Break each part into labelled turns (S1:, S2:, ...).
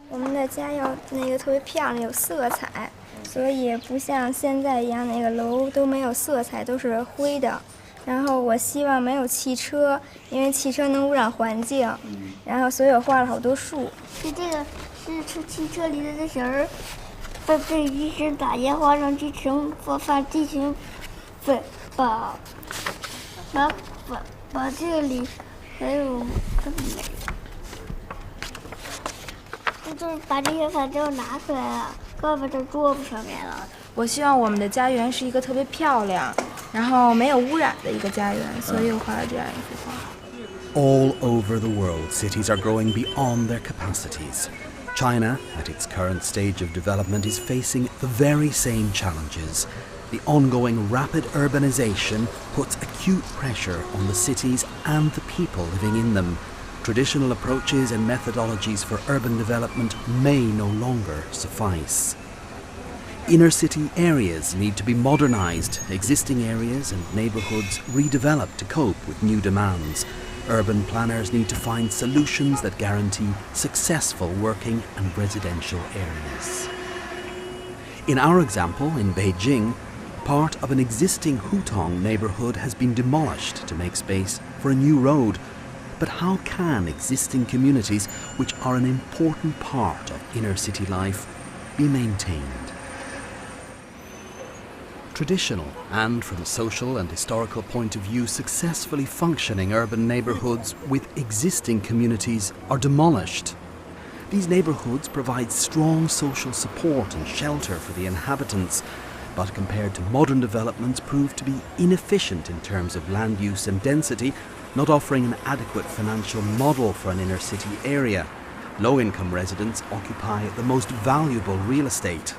S1: 我们的家要特别漂亮，有色彩，所以不像现在一样楼都没有色彩，都是灰的。然后我希望没有汽车，因为汽车能污染环境。然后所以我画了好多树。
S2: 这个是汽车里的这绳儿，把这一绳打烟花上去成把地球，把这里还有这么美。就是把这些反正拿出来了，搁在这桌子上面了。
S1: 我希望我们的家园是一个特别漂亮，然后没有污染的一个家园，所以我画了这样一幅画。
S3: All over the world, cities are growing beyond their capacities. China, at its current stage of development, is facing the very same challenges. The ongoing rapid urbanization puts acute pressure on the cities and the people living in them. Traditional approaches and methodologies for urban development may no longer suffice. Inner city areas need to be modernized, existing areas and neighborhoods redeveloped to cope with new demands. Urban planners need to find solutions that guarantee successful working and residential areas. In our example, in Beijing, part of an existing Hutong neighborhood has been demolished to make space for a new road. But how can existing communities, which are an important part of inner city life, be maintained? Traditional and, from a social and historical point of view, successfully functioning urban neighbourhoods with existing communities are demolished. These neighbourhoods provide strong social support and shelter for the inhabitants, but compared to modern developments prove to be inefficient in terms of land use and density, not offering an adequate financial model for an inner city area. Low-income residents occupy the most valuable real estate.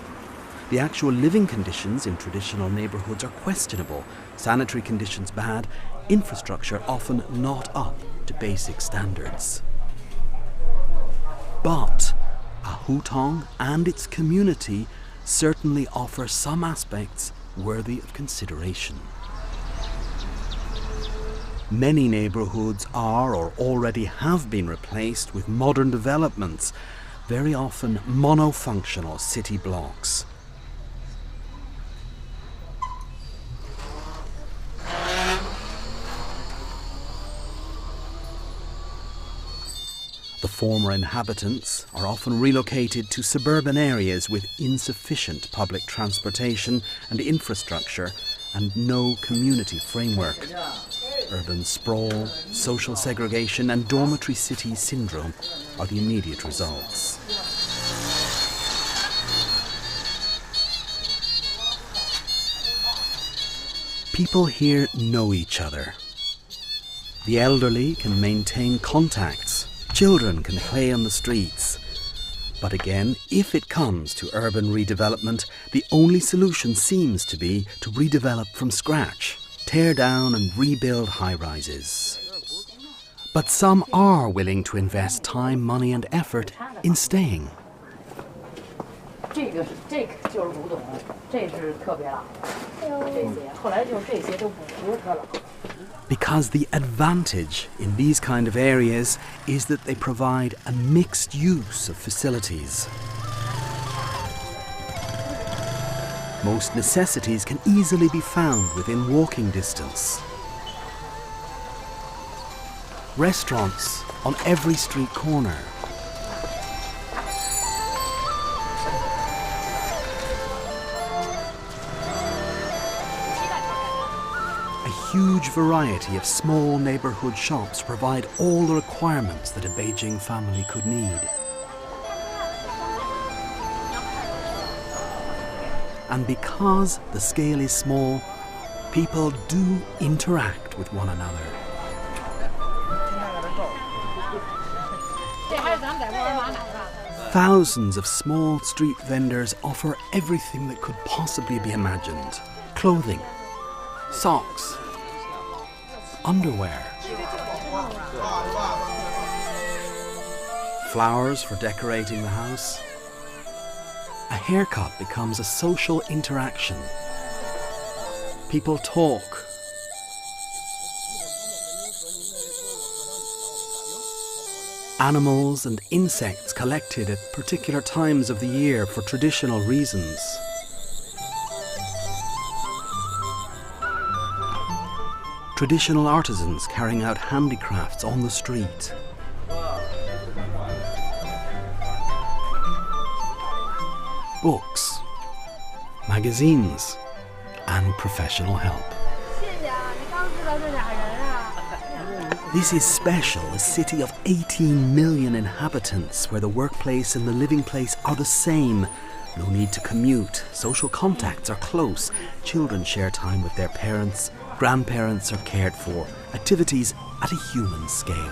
S3: The actual living conditions in traditional neighbourhoods are questionable, sanitary conditions bad, infrastructure often not up to basic standards. But a Hutong and its community certainly offer some aspects worthy of consideration. Many neighbourhoods are or already have been replaced with modern developments, very often monofunctional city blocks. The former inhabitants are often relocated to suburban areas with insufficient public transportation and infrastructure and no community framework. Urban sprawl, social segregation and dormitory city syndrome are the immediate results. People here know each other. The elderly can maintain contacts. Children can play on the streets. But again, if it comes to urban redevelopment, the only solution seems to be to redevelop from scratch, tear down and rebuild high-rises. But some are willing to invest time, money and effort in staying. Because the advantage in these kind of areas is that they provide a mixed use of facilities. Most necessities can easily be found within walking distance. Restaurants on every street corner. A huge variety of small neighborhood shops provide all the requirements that a Beijing family could need. And because the scale is small, people do interact with one another. Thousands of small street vendors offer everything that could possibly be imagined. Clothing, socks, underwear. Flowers for decorating the house. A haircut becomes a social interaction. People talk. Animals and insects collected at particular times of the year for traditional reasons. Traditional artisans carrying out handicrafts on the street. Books, magazines, and professional help. This is special, a city of 18 million inhabitants where the workplace and the living place are the same. No need to commute, social contacts are close, children share time with their parents, grandparents are cared for, activities at a human scale.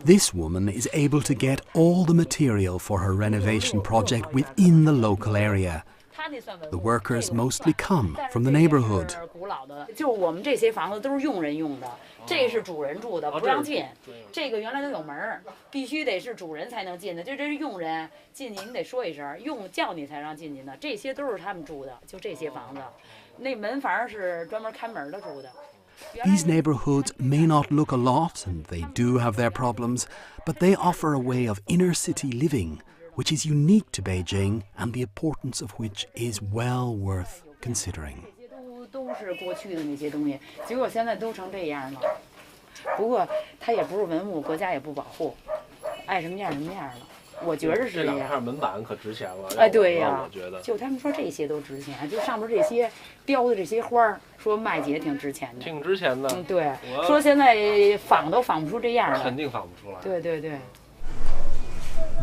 S3: This woman is able to get all the material for her renovation project within the local area. The workers mostly come from the neighborhood. These neighborhoods may not look a lot, and they do have their problems, but they offer a way of inner city living which is unique to Beijing and the importance of which is well worth considering.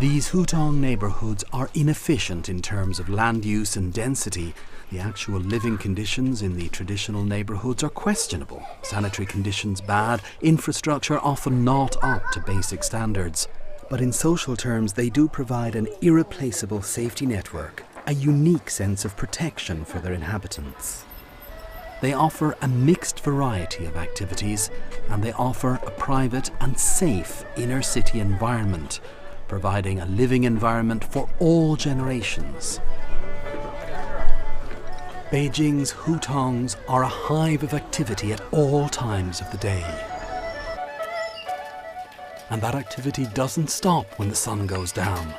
S3: These hutong neighborhoods are inefficient in terms of land use and density. The actual living conditions in the traditional neighborhoods are questionable. Sanitary conditions bad, infrastructure often not up to basic standards. But in social terms, they do provide an irreplaceable safety network, a unique sense of protection for their inhabitants. They offer a mixed variety of activities, and they offer a private and safe inner city environment, providing a living environment for all generations. Beijing's hutongs are a hive of activity at all times of the day. And that activity doesn't stop when the sun goes down.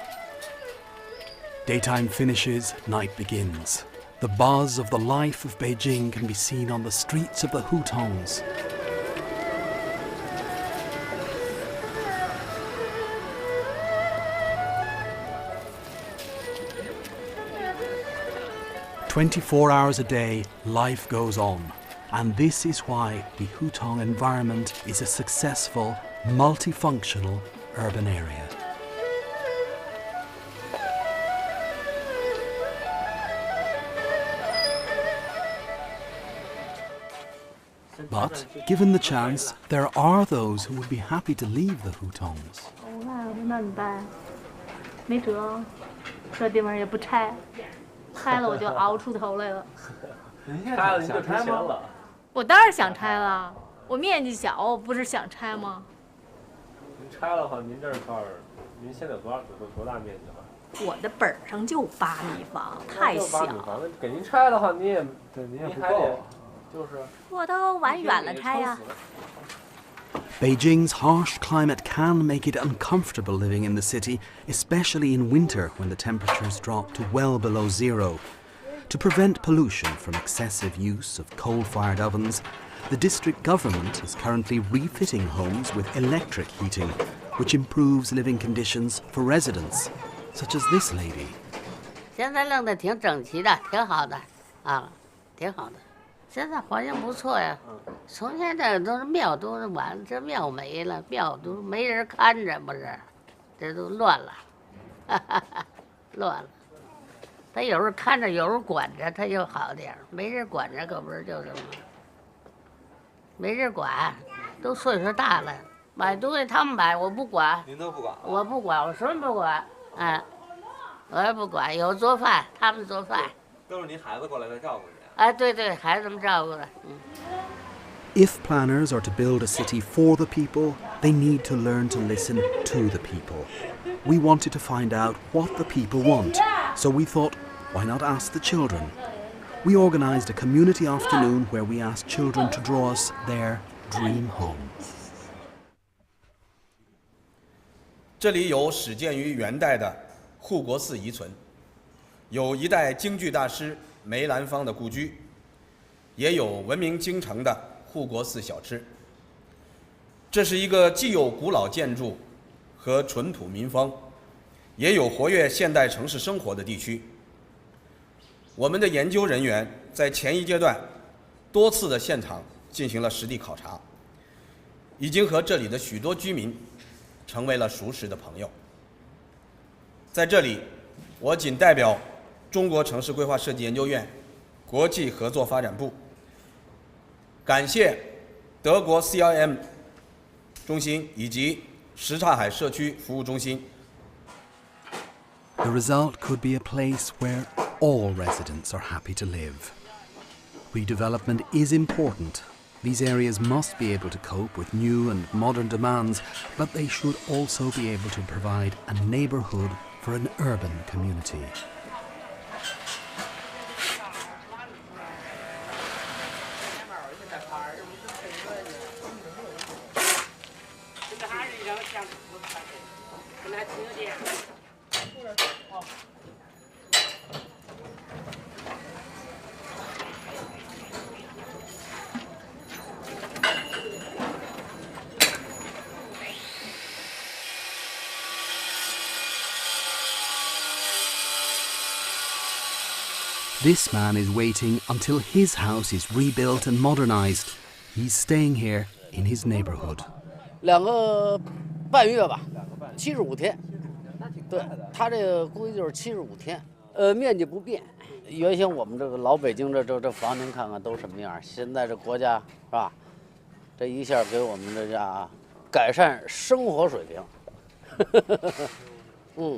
S3: Daytime finishes, night begins. The buzz of the life of Beijing can be seen on the streets of the hutongs. "24 hours a day, life goes on. And this is why the hutong environment is a successful, multifunctional urban area." But, given the chance, there are those who would be happy to leave the hutongs.
S4: 那怎么办？没辙，这地方也不拆，拆了我就熬出头来了。
S5: 拆了你就拆吗？
S4: 我当然想拆了，我面积小，不是想拆吗？
S5: 您拆了的话，您这块儿，您现在有多大面积了？
S4: 我的本上就8米房，太小。
S5: 8米房，那给您拆的话，您也不够。
S4: 我都往远了拆呀。
S3: Beijing's harsh climate can make it uncomfortable living in the city, especially in winter when the temperatures drop to well below zero. To prevent pollution from excessive use of coal-fired ovens, the district government is currently refitting homes with electric heating, which improves living conditions for residents, such as this lady.
S6: 现在弄得挺整齐的，挺好的啊，挺好的。 现在环境不错呀，从前这都是庙都是完了，这庙没了，庙都没人看着，不是，这都乱了，哈哈哈，乱了。他有时候看着，有时候管着，他就好点儿；没人管着，可不是就是吗？没人管，都岁数大了，买东西他们买，我不管。
S7: 您都不管？
S6: 我不管，我什么不管，我也不管。有做饭，他们做饭。
S7: 都是您孩子过来再照顾你。
S6: 哎，对对，孩子们照顾的。
S3: If planners are to build a city for the people, they need to learn to listen to the people. We wanted to find out what the people want, so we thought, why not ask the children? We organised a community afternoon where we asked children to draw us their dream home.
S7: 这里有始建于元代的护国寺遗存，有一代京剧大师梅兰芳的故居，也有闻名京城的护国寺小吃。这是一个既有古老建筑和淳朴民风，也有活跃现代城市生活的地区。我们的研究人员在前一阶段多次的现场进行了实地考察，已经和这里的许多居民成为了熟识的朋友。在这里，我仅代表中国城市规划设计研究院国际合作发展部，感谢德国 CIM 中心以及什刹海社区服务中心。
S3: The result could be a place where all residents are happy to live. Redevelopment is important. These areas must be able to cope with new and modern demands, but they should also be able to provide a neighbourhood for an urban community. This man is waiting until his house is rebuilt and modernized. He's staying here in his neighborhood.
S8: 2个半月吧，75天。对，他这个估计就是75天。面积不变。原先我们这个老北京这房您看看都什么样？现在这国家是吧？这一下给我们这家改善生活水平。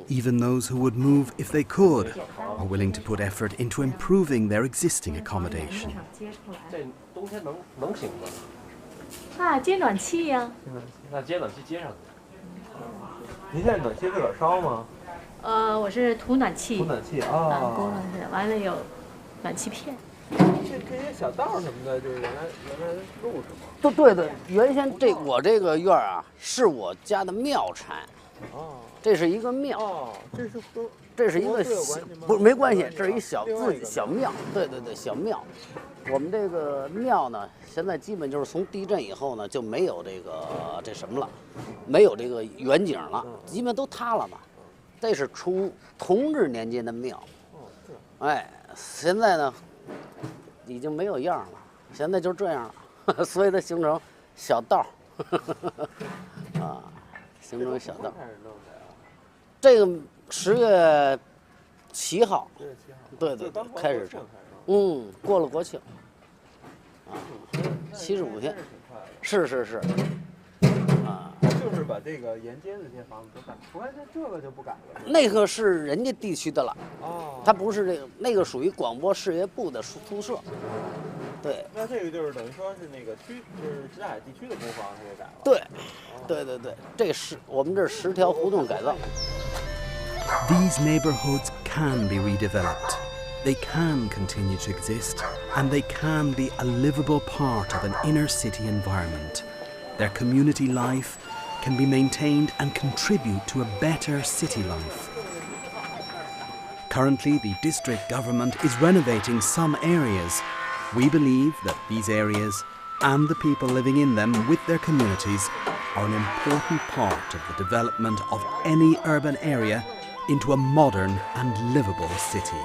S3: Even those who would move if they could are willing to put effort into improving their existing accommodation.
S5: 这冬天能行吗？
S4: 啊，接暖气呀。
S5: 那接暖气接上去。您现在暖气自个儿烧吗？
S4: 我是土暖气。
S5: 土暖气啊。
S4: 锅暖气，完了有暖气片。
S5: 这些小道什么的，就是原来路是吗？
S8: 对，原先我这个院啊，是我家的庙产。
S5: 哦。
S8: 这是一个庙。
S5: 哦，
S8: 这是一个不是没关系，这是一小庙。对，小庙。我们这个庙呢，现在基本就是从地震以后呢，就没有这什么了，没有这个远景了，基本都塌了嘛。这是同治年间的庙。哎，现在呢，已经没有样了，现在就这样了，所以它形成小道啊，形成小道。这个10月7号，对，开始成。过了国庆，啊，75天，是，啊，
S5: 就是把这个沿街的这些房子都改，不然这个就不改了。
S8: 那个是人家地区的了，
S5: 哦，
S8: 它不是那个属于广播事业部的宿舍，对。
S5: 那这个就是等于说是那个区，就是什刹海地区的公房给改了。
S8: 对，这是我们这10条胡同改造。
S3: These neighborhoods can be redeveloped. They can continue to exist, and they can be a livable part of an inner city environment. Their community life can be maintained and contribute to a better city life. Currently, the district government is renovating some areas. We believe that these areas and the people living in them with their communities are an important part of the development of any urban area into a modern and livable city.